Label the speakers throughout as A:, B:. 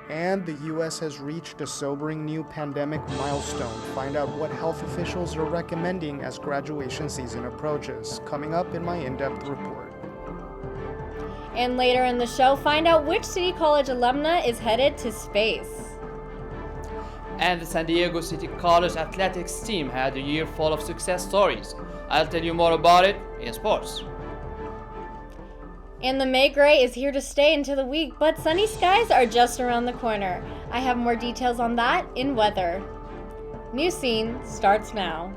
A: And the U.S. has reached a sobering new pandemic milestone. Find out what health officials are recommending as graduation season approaches. Coming up in my in-depth report.
B: And later in the show, find out which City College alumna is headed to space.
C: And the San Diego City College athletics team had a year full of success stories. I'll tell you more about it in sports.
B: And the May Gray is here to stay into the week, but sunny skies are just around the corner. I have more details on that in weather. Newscene starts now.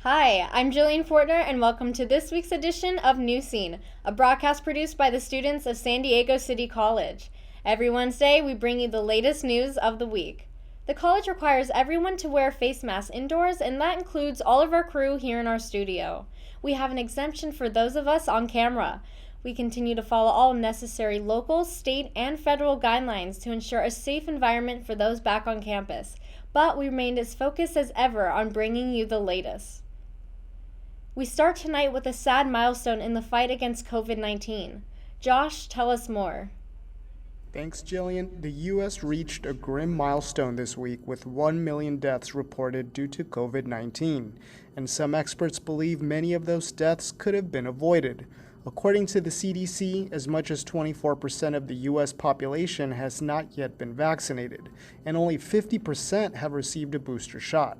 B: Hi, I'm Jillian Fortner, and welcome to this week's edition of Newscene, a broadcast produced by the students of San Diego City College. Every Wednesday, we bring you the latest news of the week. The college requires everyone to wear face masks indoors, and that includes all of our crew here in our studio. We have an exemption for those of us on camera. We continue to follow all necessary local, state, and federal guidelines to ensure a safe environment for those back on campus, but we remain as focused as ever on bringing you the latest. We start tonight with a sad milestone in the fight against COVID-19. Josh, tell us more.
A: Thanks, Jillian. The U.S. reached a grim milestone this week with 1 million deaths reported due to COVID-19, and some experts believe many of those deaths could have been avoided. According to the CDC, as much as 24% of the U.S. population has not yet been vaccinated, and only 50% have received a booster shot.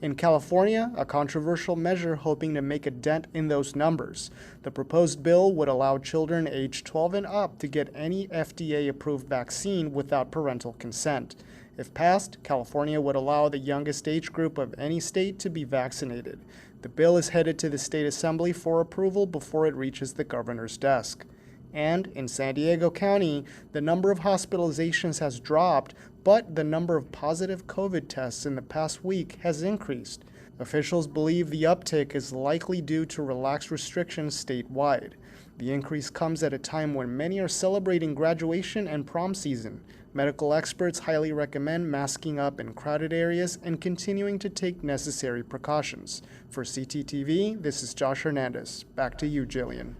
A: In California, a controversial measure hoping to make a dent in those numbers. The proposed bill would allow children aged 12 and up to get any FDA-approved vaccine without parental consent. If passed, California would allow the youngest age group of any state to be vaccinated. The bill is headed to the state assembly for approval before it reaches the governor's desk. And in San Diego County, the number of hospitalizations has dropped, but the number of positive COVID tests in the past week has increased. Officials believe the uptick is likely due to relaxed restrictions statewide. The increase comes at a time when many are celebrating graduation and prom season. Medical experts highly recommend masking up in crowded areas and continuing to take necessary precautions. For CTTV, this is Josh Hernandez. Back to you, Jillian.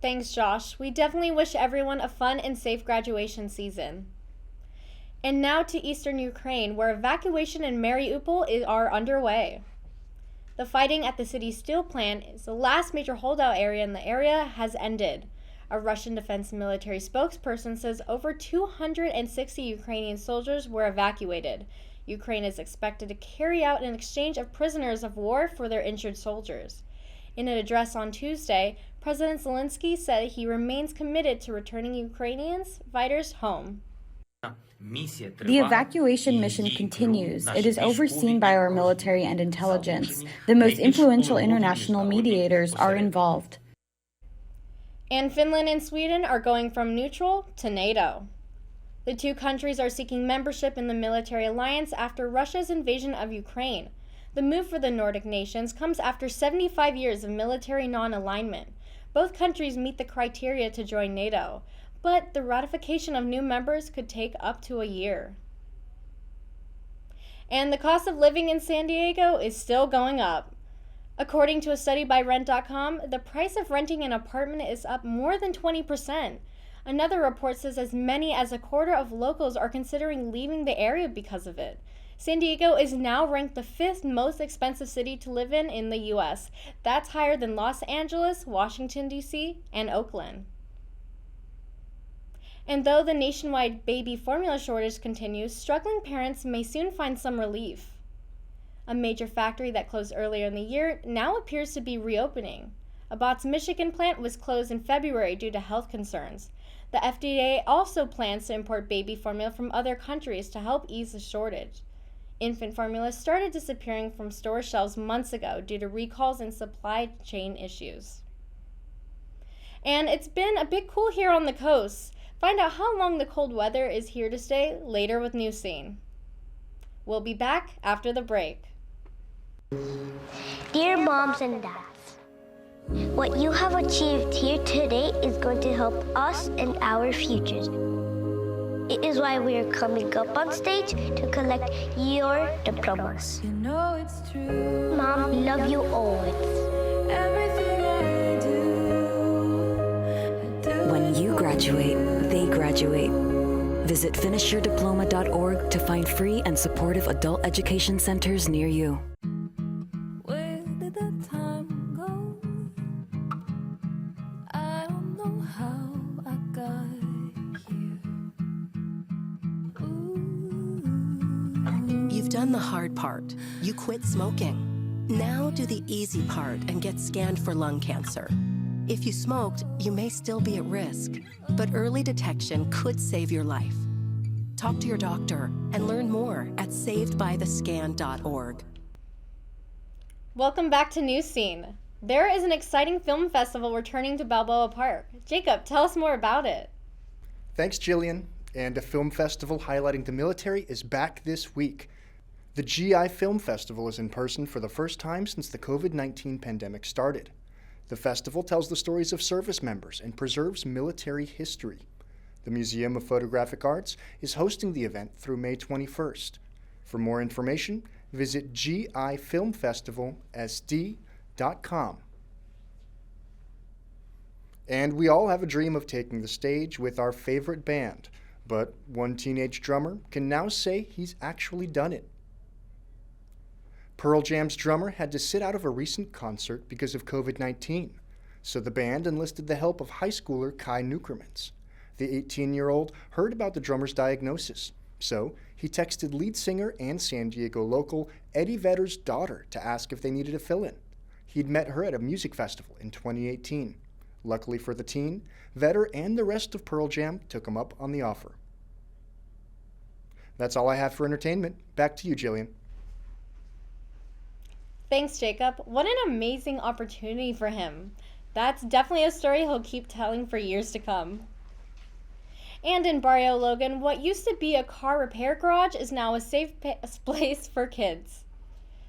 B: Thanks, Josh. We definitely wish everyone a fun and safe graduation season. And now to eastern Ukraine, where evacuation in Mariupol are underway. The fighting at the city's steel plant is the last major holdout area in the area has ended. A Russian defense military spokesperson says over 260 Ukrainian soldiers were evacuated. Ukraine is expected to carry out an exchange of prisoners of war for their injured soldiers. In an address on Tuesday, President Zelensky said he remains committed to returning Ukrainians fighters home.
D: The evacuation mission continues. It is overseen by our military and intelligence. The most influential international mediators are involved.
B: And Finland and Sweden are going from neutral to NATO. The two countries are seeking membership in the military alliance after Russia's invasion of Ukraine. The move for the Nordic nations comes after 75 years of military non-alignment. Both countries meet the criteria to join NATO, but the ratification of new members could take up to a year. And the cost of living in San Diego is still going up. According to a study by Rent.com, the price of renting an apartment is up more than 20%. Another report says as many as a quarter of locals are considering leaving the area because of it. San Diego is now ranked the 5th most expensive city to live in the U.S. That's higher than Los Angeles, Washington, D.C., and Oakland. And though the nationwide baby formula shortage continues, struggling parents may soon find some relief. A major factory that closed earlier in the year now appears to be reopening. Abbott's Michigan plant was closed in February due to health concerns. The FDA also plans to import baby formula from other countries to help ease the shortage. Infant formula started disappearing from store shelves months ago due to recalls and supply chain issues. And it's been a bit cool here on the coast. Find out how long the cold weather is here to stay later with Newscene. We'll be back after the break.
E: Dear moms and dads, what you have achieved here today is going to help us and our futures. It is why we are coming up on stage to collect your diplomas.
F: You know it's true.
E: Mom, love you always.
F: Everything I do.
G: When you graduate, they graduate. Visit finishyourdiploma.org to find free and supportive adult education centers near you.
F: Where did the time go? I don't know how I got here. Ooh.
H: You've done the hard part. You quit smoking. Now do the easy part and get scanned for lung cancer. If you smoked, you may still be at risk, but early detection could save your life. Talk to your doctor and learn more at savedbythescan.org.
B: Welcome back to Newscene. There is an exciting film festival returning to Balboa Park. Jacob, tell us more about it.
I: Thanks, Jillian. And a film festival highlighting the military is back this week. The GI Film Festival is in person for the first time since the COVID-19 pandemic started. The festival tells the stories of service members and preserves military history. The Museum of Photographic Arts is hosting the event through May 21st. For more information, visit gifilmfestivalsd.com. And we all have a dream of taking the stage with our favorite band, but one teenage drummer can now say he's actually done it. Pearl Jam's drummer had to sit out of a recent concert because of COVID-19, so the band enlisted the help of high schooler Kai Nukermans. The 18-year-old heard about the drummer's diagnosis, so he texted lead singer and San Diego local Eddie Vedder's daughter to ask if they needed a fill-in. He'd met her at a music festival in 2018. Luckily for the teen, Vedder and the rest of Pearl Jam took him up on the offer. That's all I have for entertainment. Back to you, Jillian.
B: Thanks, Jacob. What an amazing opportunity for him. That's definitely a story he'll keep telling for years to come. And in Barrio Logan, what used to be a car repair garage is now a safe place for kids.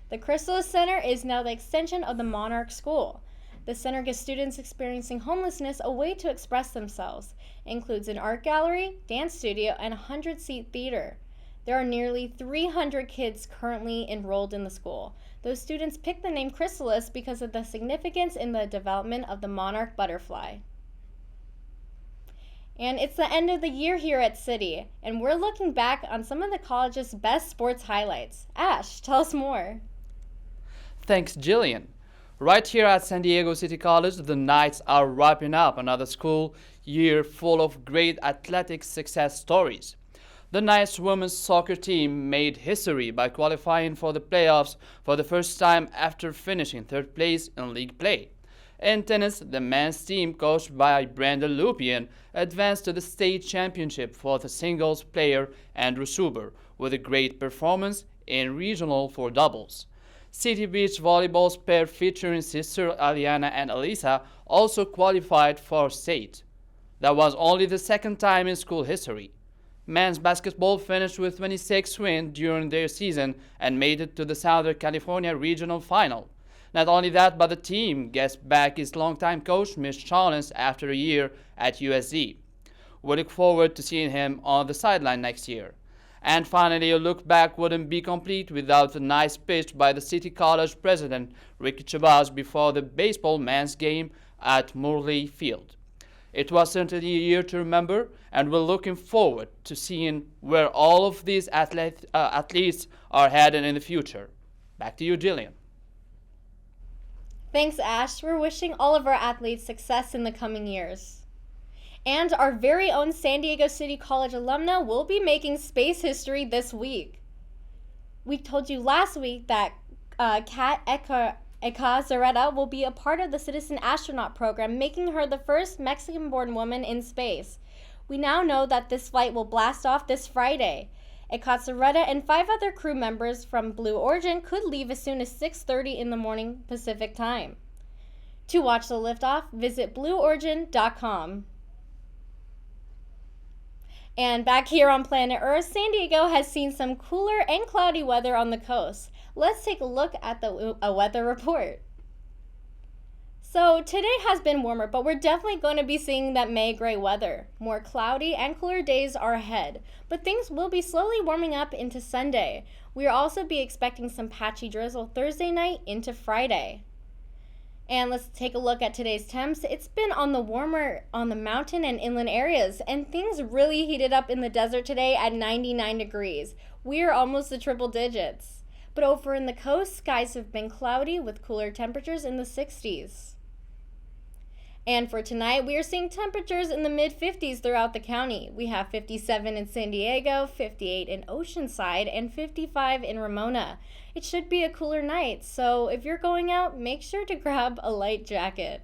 B: The Chrysalis Center is now the extension of the Monarch School. The center gives students experiencing homelessness a way to express themselves. It includes an art gallery, dance studio, and a 100-seat theater. There are nearly 300 kids currently enrolled in the school. Those students picked the name Chrysalis because of the significance in the development of the monarch butterfly. And it's the end of the year here at City, and we're looking back on some of the college's best sports highlights. Ash, tell us more.
C: Thanks, Jillian. Right here at San Diego City College, the Knights are wrapping up another school year full of great athletic success stories. The Knights women's soccer team made history by qualifying for the playoffs for the first time after finishing third place in league play. In tennis, the men's team, coached by Brandon Lupien, advanced to the state championship for the singles player Andrew Suber with a great performance in regional for doubles. City Beach Volleyball's pair featuring sister Aliana and Elisa also qualified for state. That was only the second time in school history. Men's basketball finished with 26 wins during their season and made it to the Southern California Regional Final. Not only that, but the team gets back its longtime coach, Mitch Chalmers, after a year at USC. We look forward to seeing him on the sideline next year. And finally, a look back wouldn't be complete without a nice pitch by the City College president, Ricky Chabas, before the baseball men's game at Morley Field. It was certainly a year to remember, and we're looking forward to seeing where all of these athletes are headed in the future. Back to you, Jillian.
B: Thanks, Ash. We're wishing all of our athletes success in the coming years. And our very own San Diego City College alumna will be making space history this week. We told you last week that Kat Zareta will be a part of the Citizen Astronaut program, making her the first Mexican-born woman in space. We now know that this flight will blast off this Friday. Zareta and 5 other crew members from Blue Origin could leave as soon as 6:30 in the morning Pacific time. To watch the liftoff, visit blueorigin.com. And back here on planet Earth, San Diego has seen some cooler and cloudy weather on the coast. Let's take a look at the weather report. So today has been warmer, but we're definitely going to be seeing that May gray weather. More cloudy and cooler days are ahead, but things will be slowly warming up into Sunday. We'll also be expecting some patchy drizzle Thursday night into Friday. And let's take a look at today's temps. It's been on the warmer on the mountain and inland areas, and things really heated up in the desert today at 99 degrees. We're almost to triple digits. But over in the coast, skies have been cloudy with cooler temperatures in the 60s. And for tonight, we are seeing temperatures in the mid-50s throughout the county. We have 57 in San Diego, 58 in Oceanside, and 55 in Ramona. It should be a cooler night, so if you're going out, make sure to grab a light jacket.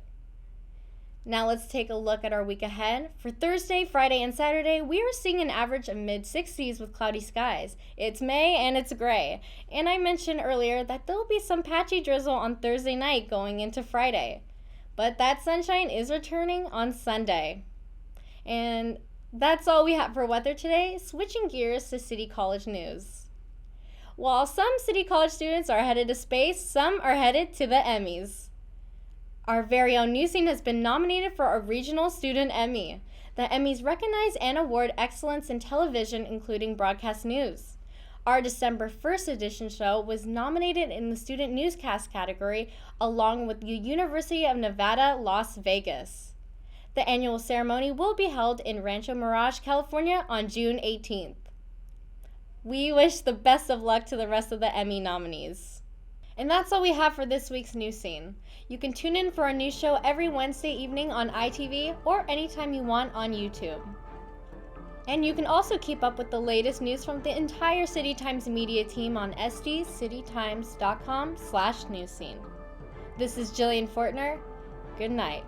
B: Now let's take a look at our week ahead. For Thursday, Friday, and Saturday, we are seeing an average of mid-60s with cloudy skies. It's May and it's gray. And I mentioned earlier that there'll be some patchy drizzle on Thursday night going into Friday. But that sunshine is returning on Sunday. And that's all we have for weather today. Switching gears to City College news. While some City College students are headed to space, some are headed to the Emmys. Our very own Newscene has been nominated for a Regional Student Emmy. The Emmys recognize and award excellence in television, including broadcast news. Our December 1st edition show was nominated in the Student Newscast category, along with the University of Nevada, Las Vegas. The annual ceremony will be held in Rancho Mirage, California on June 18th. We wish the best of luck to the rest of the Emmy nominees. And that's all we have for this week's Newscene. You can tune in for our new show every Wednesday evening on ITV or anytime you want on YouTube. And you can also keep up with the latest news from the entire City Times media team on sdcitytimes.com/newscene. This is Jillian Fortner. Good night.